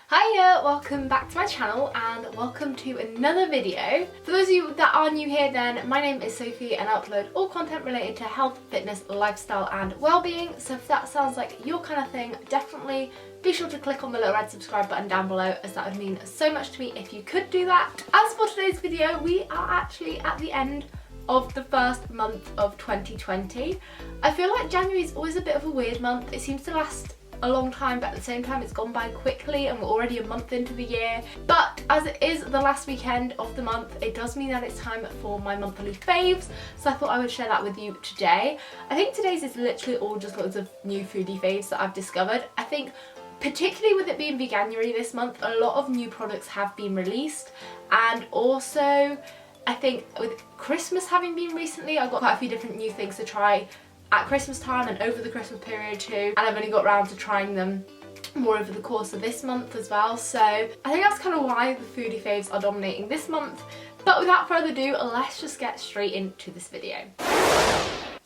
Hiya, welcome back to my channel and welcome to another video. For those of you that are new here then, my name is Sofie and I upload all content related to health, fitness, lifestyle and well-being. So if that sounds like your kind of thing, definitely be sure to click on the little red subscribe button down below, as that would mean so much to me if you could do that. As for today's video, we are actually at the end of the first month of 2020. I feel like January is always a bit of a weird month. It seems to last a long time, but at the same time it's gone by quickly and we're already a month into the year. But as it is the last weekend of the month, it does mean that it's time for my monthly faves, so I thought I would share that with you today. I think today's is literally all just loads of new foodie faves that I've discovered. I think particularly with it being Veganuary this month, a lot of new products have been released, and also I think with Christmas having been recently, I've got quite a few different new things to try at Christmas time and over the Christmas period too, and I've only got around to trying them more over the course of this month as well. So I think that's kind of why the foodie faves are dominating this month. But without further ado, let's just get straight into this video.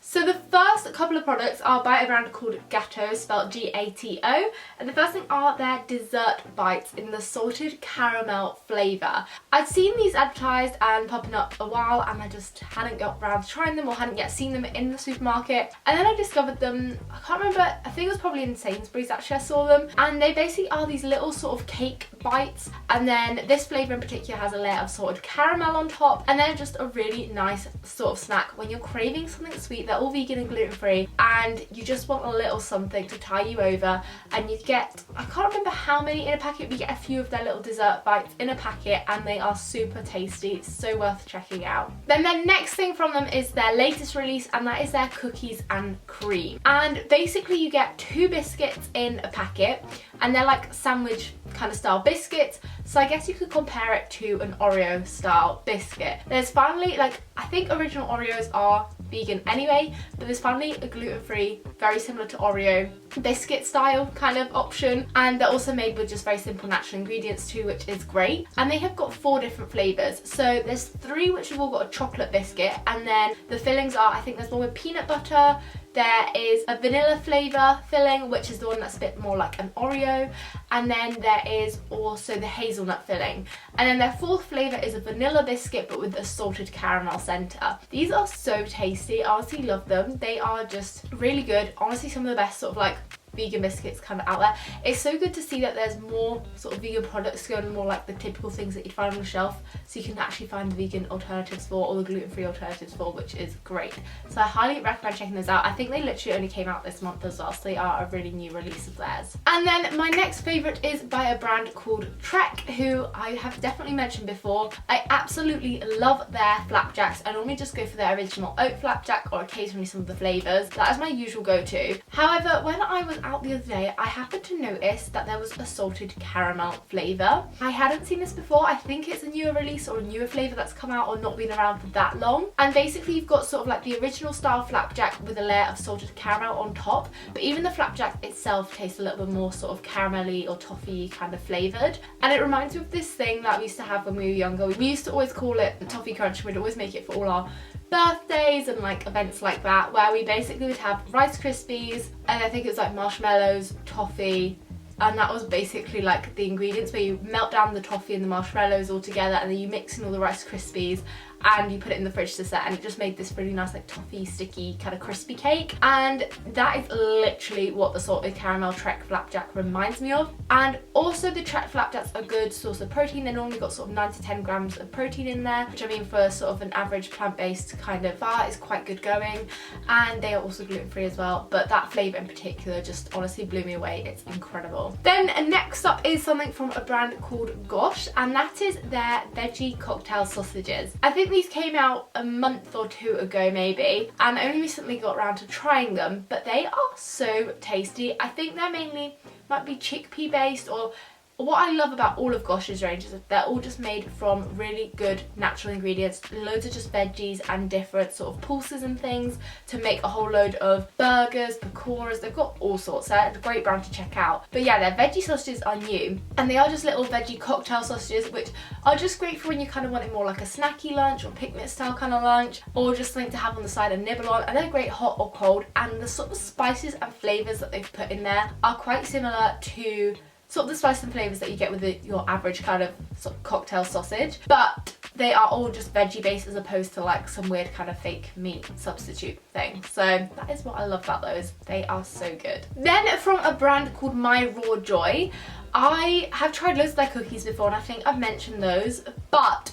So the first couple of products are by a brand called Gato, spelled G-A-T-O, and the first thing are their dessert bites in the salted caramel flavour. I'd seen these advertised and popping up a while, and I just hadn't got around to trying them or hadn't yet seen them in the supermarket. And then I discovered them, I can't remember, I think it was probably in Sainsbury's actually I saw them, and they basically are these little sort of cake bites, and then this flavour in particular has a layer of salted caramel on top, and then just a really nice sort of snack when you're craving something sweet. They're all vegan and gluten-free and you just want a little something to tie you over, and you get, I can't remember how many in a packet, but you get a few of their little dessert bites in a packet and they are super tasty, so worth checking out. Then the next thing from them is their latest release, and that is their cookies and cream. And basically you get 2 biscuits in a packet, and they're like sandwich kind of style biscuits, so I guess you could compare it to an Oreo style biscuit. There's finally, like, I think original Oreos are vegan anyway, but there's finally a gluten-free, very similar to Oreo, biscuit style kind of option, and they're also made with just very simple natural ingredients too, which is great. And they have got 4 different flavours, so there's 3 which have all got a chocolate biscuit, and then the fillings are, I think there's one with peanut butter, there is a vanilla flavour filling, which is the one that's a bit more like an Oreo, and then there is also the hazelnut filling. And then their 4th flavour is a vanilla biscuit but with a salted caramel centre. These are so tasty, I honestly love them. They are just really good, honestly some of the best sort of like vegan biscuits kind of out there. It's so good to see that there's more sort of vegan products going, more like the typical things that you'd find on the shelf, so you can actually find the vegan alternatives for, or the gluten-free alternatives for, which is great. So I highly recommend checking those out. I think they literally only came out this month as well, so they are a really new release of theirs. And then my next favourite is by a brand called Trek, who I have definitely mentioned before. I absolutely love their flapjacks. I normally just go for their original oat flapjack or occasionally some of the flavours. That is my usual go-to. However, when I was out the other day, I happened to notice that there was a salted caramel flavour. I hadn't seen this before. I think it's a newer release or a newer flavour that's come out or not been around for that long. And basically you've got sort of like the original style flapjack with a layer of salted caramel on top, but even the flapjack itself tastes a little bit more sort of caramelly or toffee kind of flavoured. And it reminds me of this thing that we used to have when we were younger. We used to always call it toffee crunch. We'd always make it for all our birthdays and like events like that, where we basically would have Rice Krispies, and I think it was like marshmallows, toffee, and that was basically like the ingredients, where you melt down the toffee and the marshmallows all together, and then you mix in all the Rice Krispies and you put it in the fridge to set, and it just made this really nice like toffee sticky kind of crispy cake. And that is literally what the salted caramel Trek flapjack reminds me of. And also the Trek flapjacks are a good source of protein. They normally got sort of 9 to 10 grams of protein in there, which I mean for sort of an average plant-based kind of bar is quite good going, and they are also gluten-free as well. But that flavour in particular just honestly blew me away. It's incredible. Then next up is something from a brand called Gosh, and that is their veggie cocktail sausages. I think these came out a month or 2 ago maybe, and I only recently got around to trying them, but they are so tasty. I think they're mainly, might be chickpea based, or what I love about all of Gosh's range is that they're all just made from really good natural ingredients, loads of just veggies and different sort of pulses and things to make a whole load of burgers, pakoras. They've got all sorts. They're a great brand to check out. But yeah, their veggie sausages are new, and they are just little veggie cocktail sausages, which are just great for when you kind of want it more like a snacky lunch or picnic style kind of lunch, or just something to have on the side and nibble on. And they're great hot or cold, and the sort of spices and flavours that they've put in there are quite similar to sort of the spice and flavours that you get with your average kind of sort of cocktail sausage, but they are all just veggie based as opposed to like some weird kind of fake meat substitute thing. So that is what I love about those. They are so good. Then from a brand called My Raw Joy, I have tried loads of their cookies before and I think I've mentioned those, but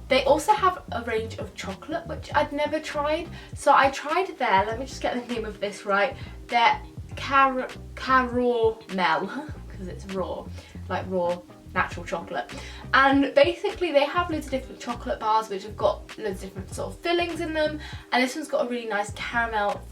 they also have a range of chocolate which I'd never tried. So I tried their, let me just get the name of this right, their caramel, because it's raw, like raw natural chocolate. And basically they have loads of different chocolate bars which have got loads of different sort of fillings in them, and this one's got a really nice caramel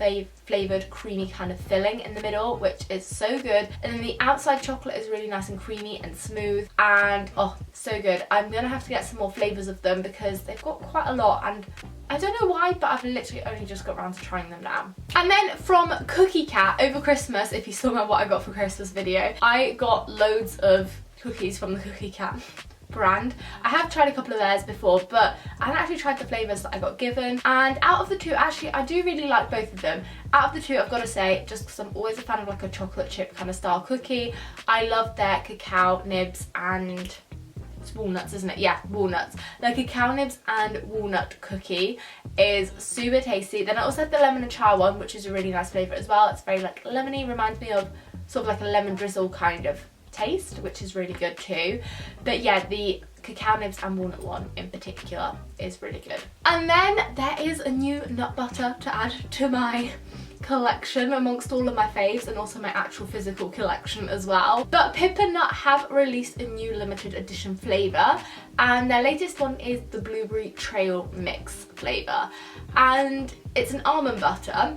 flavoured creamy kind of filling in the middle, which is so good. And then the outside chocolate is really nice and creamy and smooth, and oh, so good. I'm gonna have to get some more flavours of them because they've got quite a lot, and I don't know why, but I've literally only just got around to trying them now. And then from Cookie Cat over Christmas, if you saw my what I got for Christmas video, I got loads of cookies from the Cookie Cat brand. I have tried a couple of theirs before, but I haven't actually tried the flavours that I got given. And out of the two, actually, I do really like both of them. Out of the two, I've got to say, just because I'm always a fan of like a chocolate chip kind of style cookie, I love their cacao nibs and it's walnuts, isn't it? Yeah, walnuts. The cacao nibs and walnut cookie is super tasty. Then I also have the lemon and char one, which is a really nice flavour as well. It's very like lemony, reminds me of sort of like a lemon drizzle kind of taste, which is really good too. But yeah, the cacao nibs and walnut one in particular is really good. And then there is a new nut butter to add to my collection amongst all of my faves, and also my actual physical collection as well. But Pip and Nut have released a new limited edition flavour, and their latest one is the Blueberry Trail Mix flavour, and it's an almond butter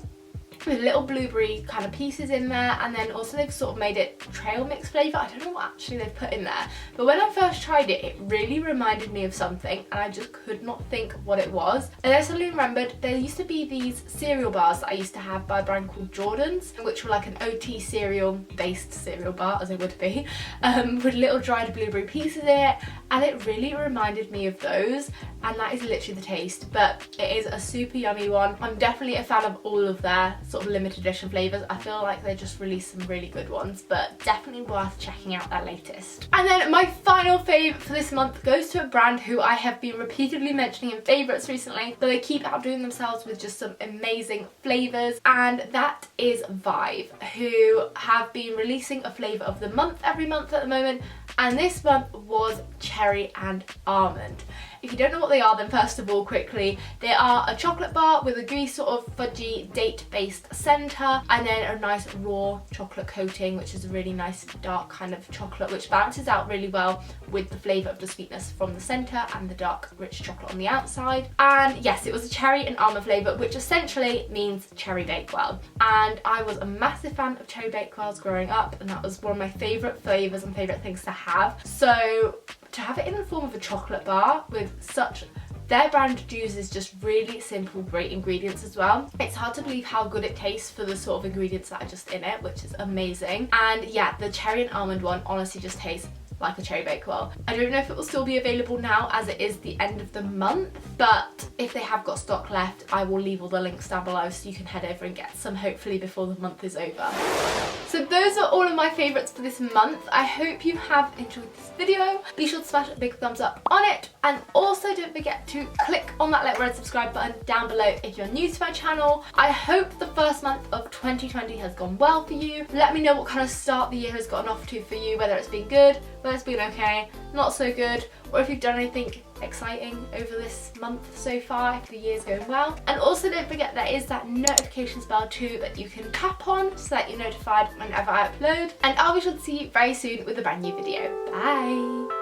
with little blueberry kind of pieces in there, and then also they've sort of made it trail mix flavour. I don't know what actually they've put in there, but when I first tried it, it really reminded me of something and I just could not think what it was. And I suddenly remembered there used to be these cereal bars that I used to have by a brand called Jordan's, which were like an OT cereal based cereal bar, as it would be, with little dried blueberry pieces in it, and it really reminded me of those, and that is literally the taste. But it is a super yummy one. I'm definitely a fan of all of their sort of limited edition flavours. I feel like they just released some really good ones, but definitely worth checking out their latest. And then my final fave for this month goes to a brand who I have been repeatedly mentioning in favourites recently, but they keep outdoing themselves with just some amazing flavours, and that is Vive, who have been releasing a flavour of the month every month at the moment, and this month was cherry and almond. If you don't know what they are, then first of all, quickly, they are a chocolate bar with a gooey sort of fudgy date-based centre, and then a nice raw chocolate coating, which is a really nice dark kind of chocolate, which balances out really well with the flavour of the sweetness from the centre and the dark rich chocolate on the outside. And yes, it was a cherry and almond flavour, which essentially means cherry bakewell. And I was a massive fan of cherry bakewells growing up, and that was one of my favourite flavours and favourite things to have. So to have it in the form of a chocolate bar with such, their brand uses just really simple, great ingredients as well. It's hard to believe how good it tastes for the sort of ingredients that are just in it, which is amazing. And yeah, the cherry and almond one honestly just tastes like a cherry bakewell. I don't know if it will still be available now as it is the end of the month, but if they have got stock left, I will leave all the links down below so you can head over and get some hopefully before the month is over. So those are all of my favourites for this month. I hope you have enjoyed this video. Be sure to smash a big thumbs up on it, and also don't forget to click on that little red subscribe button down below if you're new to my channel. I hope the first month of 2020 has gone well for you. Let me know what kind of start the year has gotten off to for you, whether it's been good, whether it's been okay, not so good, or if you've done anything exciting over this month so far, if the year's going well. And also don't forget there is that notifications bell too that you can tap on so that you're notified whenever I upload. And I'll be sure to see you very soon with a brand new video. Bye!